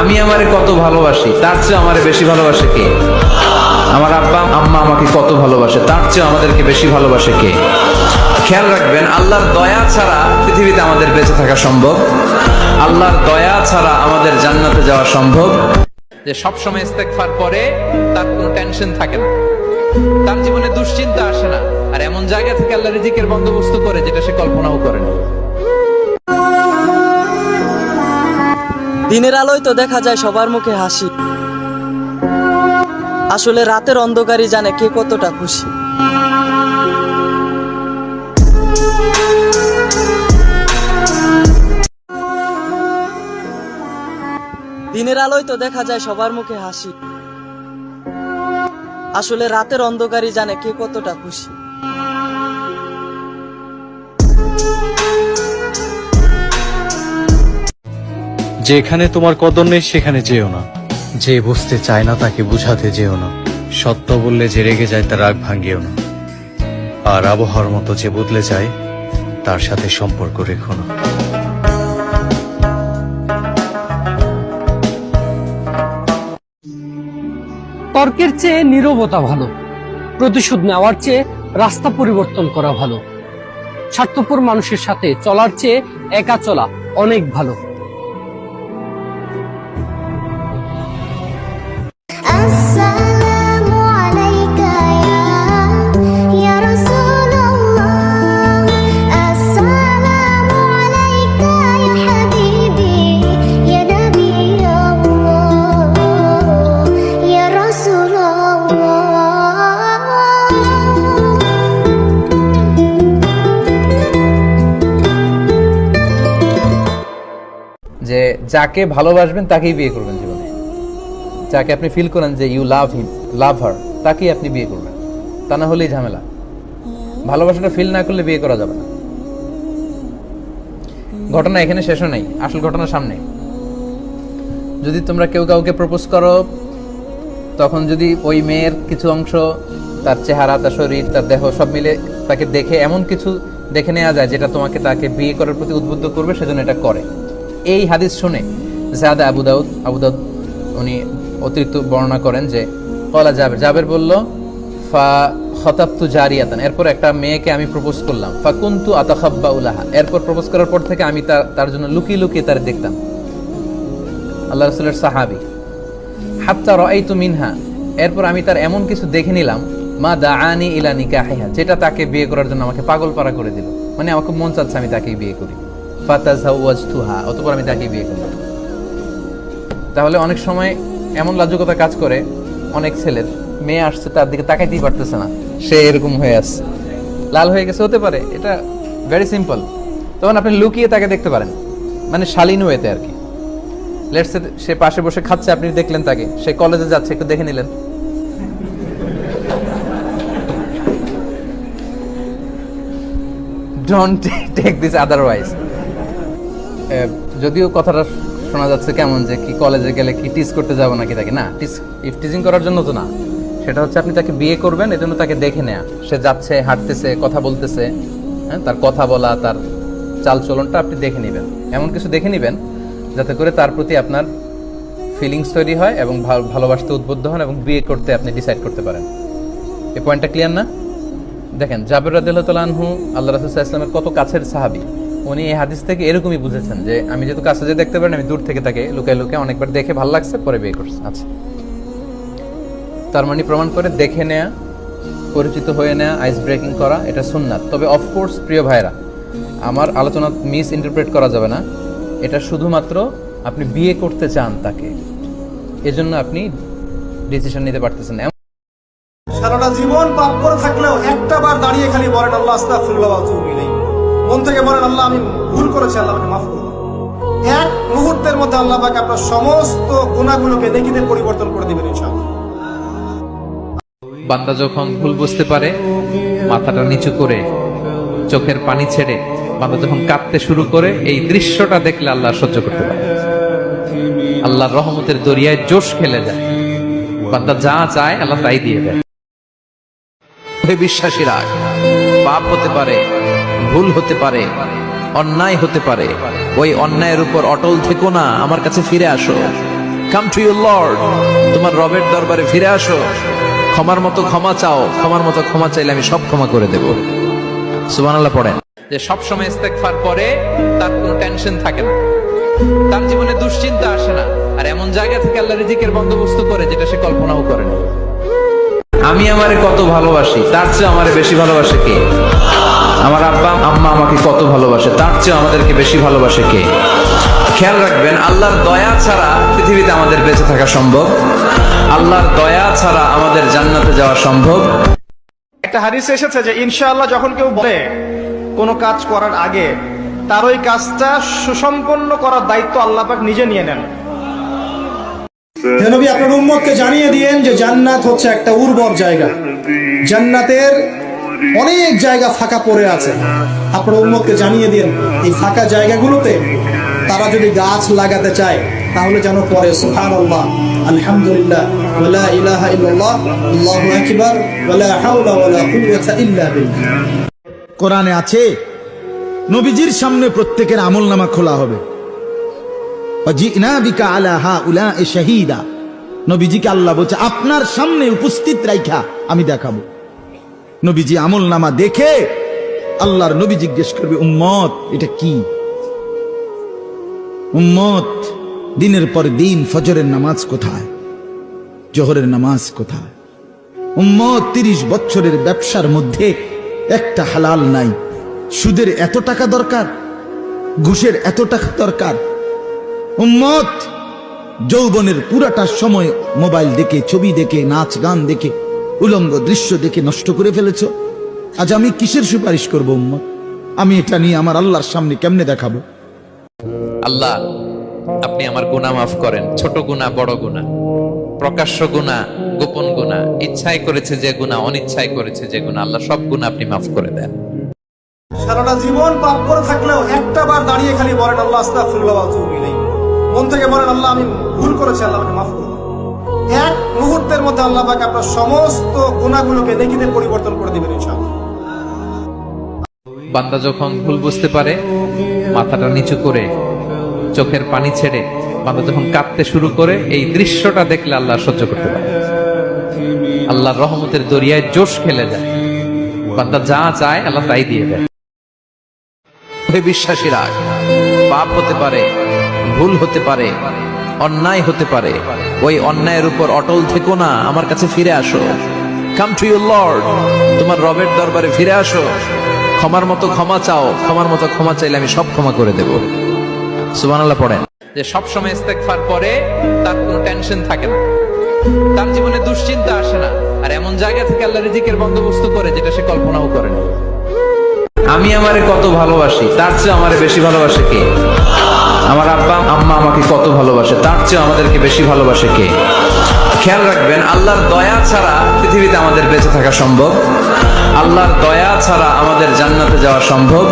আমি আমারে কত ভালোবাসি, তার চেয়ে আমারে বেশি ভালোবাসে কে? আমার আব্বা আম্মা আমাকে কত ভালোবাসে, তার চেয়ে আমাদেরকে বেশি ভালোবাসে কে? খেয়াল রাখবেন, আল্লাহর দয়া ছাড়া পৃথিবীতে আমাদের বেঁচে থাকা সম্ভব, আল্লাহর দয়া ছাড়া আমাদের জান্নাতে যাওয়া সম্ভব। যে সবসময় ইস্তেগফার করে তার কোনো টেনশন থাকে না, তার জীবনে দুশ্চিন্তা আসে না, আর এমন জায়গা থেকে আল্লাহ রিজিকের বন্দোবস্ত করে যেটা সে কল্পনাও করে না। দিনের আলোয় তো দেখা যায় সবার মুখে হাসি, আসলে রাতের অন্ধকারই জানে কে কতটা খুশি। দিনের আলোয় তো দেখা যায় সবার মুখে হাসি, আসলে রাতের অন্ধকারই জানে কে কতটা খুশি। যেখানে তোমার কদর নেই সেখানে যেও না, যে বুঝতে চায় না তাকে বুঝাতে যেও না, সত্য বললে যে রেগে যায় তার রাগ ভাঙিও না, আর আবহাওয়ার মতো যে বদলে যায় তার সাথে সম্পর্ক রেখো না। তর্কের চেয়ে নীরবতা ভালো, প্রতিশোধ নেওয়ার চেয়ে রাস্তা পরিবর্তন করা ভালো, স্বার্থপর মানুষের সাথে চলার চেয়ে একা চলা অনেক ভালো। السلام عليك يا رسول الله السلام عليك يا حبيبي يا نبي الله يا رسول যে যাকে ভালোবাসবেন তাকেই বিয়ে করবেন জীবনে, যাকে আপনি ফিল করেন যে ইউ লাভ হিম, লাভ হার, তাকেই আপনি বিয়ে করবেন, তা না হলেই ঝামেলা। ভালোবাসাটা ফিল না করলে বিয়ে করা যাবে না। ঘটনা এখানে শেষও নেই, আসল ঘটনা সামনে। যদি তোমরা কেউ কাউকে প্রপোজ করো, তখন যদি ওই মেয়ের কিছু অংশ, তার চেহারা, তার শরীর, তার দেহ সব মিলে তাকে দেখে এমন কিছু দেখে নেওয়া যায় যেটা তোমাকে তাকে বিয়ে করার প্রতি উদ্বুদ্ধ করবে, সেজন্য এটা করে। এই হাদিস শুনে জাদা আবু দাউদ উনি অতিরিক্ত বর্ণনা করেন যে কলা জাবের বলল ফা খতাবতু জারিয়াতান, এরপর একটা মেয়েকে আমি প্রপোজ করলাম, ফা কুনতু আতাখাব্বাউ লাহা, এরপর প্রপোজ করার পর থেকে আমি তার জন্য লুকিয়ে লুকিয়ে তার দেখতাম। আল্লাহ রাসূলের সাহাবী। হাত্তা রাআইতু মিনহা, এরপর আমি তার এমন কিছু দেখে নিলাম, মা দাআনি ইলা নিকাহিহা, যেটা তাকে বিয়ে করার জন্য আমাকে পাগল পারা করে দিল। মানে আমাকে মন চাচ্ছে আমি তাকেই বিয়ে করি। ফাতাযাওয়াজতুহা, অতঃপর আমি তাকেই বিয়ে করলাম। তাহলে অনেক সময় এমন লাজুকতা কাজ করে অনেক ছেলের, মেয়ে আসছে তার দিকে তাকাইতেই পারতেছে না, সে এরকম হয়ে আসছে, লাল হয়ে গেছে, হতে পারে, এটা ভেরি সিম্পল। তখন আপনি লুকিয়ে তাকে দেখতে পারেন, মানে শালীন ওয়েতে আর কি। লেটস সে সে পাশে বসে খাচ্ছে, আপনি দেখলেন তাকে, সে কলেজে যাচ্ছে, একটু দেখে নিলেন। Don't take this otherwise. যদিও কথাটা শোনা যাচ্ছে কেমন যে কি কলেজে গেলে কি টিজ করতে যাবো নাকি তাকে, না, টিজিং করার জন্য তো না, সেটা হচ্ছে আপনি তাকে বিয়ে করবেন, এজন্য তাকে দেখে নেয়া, সে যাচ্ছে, হাঁটতেছে, কথা বলতেছে, হ্যাঁ, তার কথা বলা, তার চাল চলনটা আপনি দেখে নেবেন, এমন কিছু দেখে নেবেন যাতে করে তার প্রতি আপনার ফিলিংস তৈরি হয় এবং ভালোবাসতে উদ্বুদ্ধ হন এবং বিয়ে করতে আপনি ডিসাইড করতে পারেন। এই পয়েন্টটা ক্লিয়ার না? দেখেন, জাবের রাদিয়াল্লাহু তাআলা আনহু আল্লাহ রাসূল সাল্লাল্লাহু আলাইহি ওয়াসাল্লামের কত কাছের সাহাবী, উনি এই হাদিস থেকে এরকমই বুঝেছেন যে আমি যেহেতু কাছে যে দেখতে পারেন, আমি দূর থেকে তাকে লুকায় লুকায় অনেকবার দেখে ভালো লাগছে, পরে বিয়ে করছে। আচ্ছা, তার মানে প্রমাণ করে দেখে নেয়া, পরিচিত হয়ে নেয়া, আইস ব্রেকিং করা, এটা সুন্নাত। তবে অফকোর্স প্রিয় ভাইরা, আমার আলোচনা মিস ইন্টারপ্রেট করা যাবে না, এটা শুধুমাত্র আপনি বিয়ে করতে চান তাকে, এজন্য আপনি ডিসিশন নিতে পারতেছেন। সারাটা জীবন পাপ করে থাকলেও একটা বার দাঁড়িয়ে খালি বলেন আল্লাহ আস্তাগফিরুল্লাহ ওয়া আতুবু ইলাইহি, মন থেকে বলেন আল্লাহ আমি ভুল করেছি, আল্লাহ আমাকে মাফ করুন। এক মুহূর্তের মধ্যে আল্লাহ পাক আপনার সমস্ত গুনাহগুলোকে নেকিতে পরিবর্তন করে দিবেন ইনশাআল্লাহ। বান্দা যখন ভুল বুঝতে পারে, মাথাটা নিচু করে চোখের পানি ছেড়ে বান্দা যখন কাঁদতে শুরু করে, এই দৃশ্যটা দেখলে আল্লাহ সহ্য করতে পারে, আল্লাহর রহমতের দরিয়ায় জোশ খেলে যায়, বান্দা যা চায় আল্লাহ তাই দিয়ে দেয়। বিশ্বাসীরা, পাপ হতে পারে, ভুল হতে পারে, অন্যায় হতে পারে, ওই অন্যায়ের উপর অটল থেকো না, আমার কাছে ফিরে আসো, কাম টু ইউর লর্ড, তোমার রবের দরবারে ফিরে আসো, ক্ষমার মতো ক্ষমা চাও, ক্ষমার মতো ক্ষমা চাইলে আমি সব ক্ষমা করে দেব। সুবহানাল্লাহ পড়েন। যে সব সময় ইস্তেগফার করে তার কোনো টেনশন থাকে না, তার জীবনে দুশ্চিন্তা আসে না, আর এমন জায়গা থেকে আল্লাহ রিজিকের বন্দোবস্ত করে যেটা সে কল্পনাও করে না। আমি আমারে কত ভালোবাসি, তার চেয়ে আমারে বেশি ভালোবাসে কে? আমার আব্বা আম্মা আমাকে কত ভালোবাসে, তার চেয়ে আমাদেরকে বেশি ভালোবাসে কে? খেয়াল রাখবেন, আল্লাহর দয়া ছাড়া পৃথিবীতে আমাদের বেঁচে থাকা সম্ভব, আল্লাহর দয়া ছাড়া আমাদের জান্নাতে যাওয়া সম্ভব। একটা হাদিসে এসেছে যে ইনশাআল্লাহ যখন কেউ বলে কোনো কাজ করার আগে তার ওই কাজটা সুসম্পন্ন করার দায়িত্ব আল্লাহ পাক নিজে নিয়ে নেন। হে নবী, আপনার উম্মতকে জানিয়ে দিয়েন যে জান্নাত হচ্ছে একটা উর্বর জায়গা, জান্নাতের অনেক জায়গা ফাঁকা পড়ে আছে। আপনার উম্মতকে জানিয়ে দিয়েন এই ফাঁকা জায়গাগুলোতে তারা যদি গাছ লাগাতে চায় তাহলে যেন পড়ে সুবহানাল্লাহ, আলহামদুলিল্লাহ, ওয়ালা ইলাহা ইল্লাল্লাহ, আল্লাহু আকবার, ওয়ালা হাওলা ওয়ালা কুওয়াতা ইল্লা বিল্লাহ। কোরআনে আছে নবীজির সামনে প্রত্যেকের আমলনামা খোলা হবে। ওয়াজিনা বিকা আলা হাউলা'i শাহীদা, নবীজিকে আল্লাহ বলছে আপনার সামনে উপস্থিত রাইখা আমি দেখাবো। নবীজি আমলনামা দেখে আল্লাহর নবী জিজ্ঞেস করবে, উম্মত এটা কি? উম্মত দিনের পর দিন ফজরের নামাজ কোথায়, জোহরের নামাজ কোথায়? উম্মত 30 বছরের ব্যবসার মধ্যে একটা হালাল নাই, সুদের এত টাকা দরকার, ঘুষের এত টাকা দরকার। উম্মত যৌবনের পুরাটা সময় মোবাইল দেখে, ছবি দেখে, নাচ গান দেখে, উলঙ্গ দৃশ্য দেখে নষ্ট করে ফেলেছ। আজ আমি কিসের সুপারিশ করব উম্মত? আমি এটা নিয়ে আমার আল্লাহর সামনে কেমনে দেখাবো? আল্লাহ, আপনি আমার গুনাহ মাফ করেন, ছোট গুনাহ, বড় গুনাহ, প্রকাশ্য গুনাহ, গোপন গুনাহ, ইচ্ছায় করেছে যে গুনাহ, অনিচ্ছায় করেছে যে গুনাহ, আল্লাহ সব গুনাহ আপনি মাফ করে দেন। সারাটা জীবন পাপ করে থাকলেও একটা বার দাঁড়িয়ে খালি বলেন আল্লাহ আস্তাগফিরুল্লাহ ওয়া আতুবু ইলাইহি, মন থেকে বলেন আল্লাহ আমি ভুল করেছি, আল্লাহ আমাকে মাফ করুন। এক মুহূর্তের মধ্যে আল্লাহ পাক আপনার সমস্ত গুনাহগুলোকে নেকিতে পরিবর্তন করে দিবেন ইনশাআল্লাহ। বান্দা যখন ভুল বুঝতে পারে, মাথাটা নিচু করে চোখের পানি ছেড়ে বান্দা যখন কাঁদতে শুরু করে, এই দৃশ্যটা দেখলে আল্লাহ সহ্য করতে পারে। আল্লাহর রহমতের দরিয়ায় জোশ খেলে যায়, বান্দা যা চায় আল্লাহ তাই দিয়ে দেয়। বিশ্বাসীরা, পাপ হতে পারে, ভুল হতে পারে, অন্যায় হতে পারে, ওই অন্যায়ের উপর অটল থেকো না, আমার কাছে ফিরে আসো। কাম টু ইউর লর্ড, তোমার রবের দরবারে ফিরে আসো, ক্ষমার মতো ক্ষমা চাও, ক্ষমার মতো ক্ষমা চাইলে আমি সব ক্ষমা করে দেব। সুবহানাল্লাহ পড়েন। যে সব সময় ইস্তেগফার করে তার কোনো টেনশন থাকে না, তার জীবনে দুশ্চিন্তা আসে না, আর এমন জায়গা থেকে আল্লাহ রিজিকের বন্দোবস্ত করে যেটা সে কল্পনাও করে না। আমি আমারে কত ভালোবাসি, তার চেয়ে আমারে বেশি ভালোবাসে কে? আমার আব্বা আম্মা আমাকে কত ভালোবাসে, তার চেয়ে আমাদেরকে বেশি ভালোবাসে কে? খেয়াল রাখবেন, আল্লাহর দয়া ছাড়া পৃথিবীতে আমাদের বেঁচে থাকা সম্ভব, আল্লাহর দয়া ছাড়া আমাদের জান্নাতে যাওয়া সম্ভব।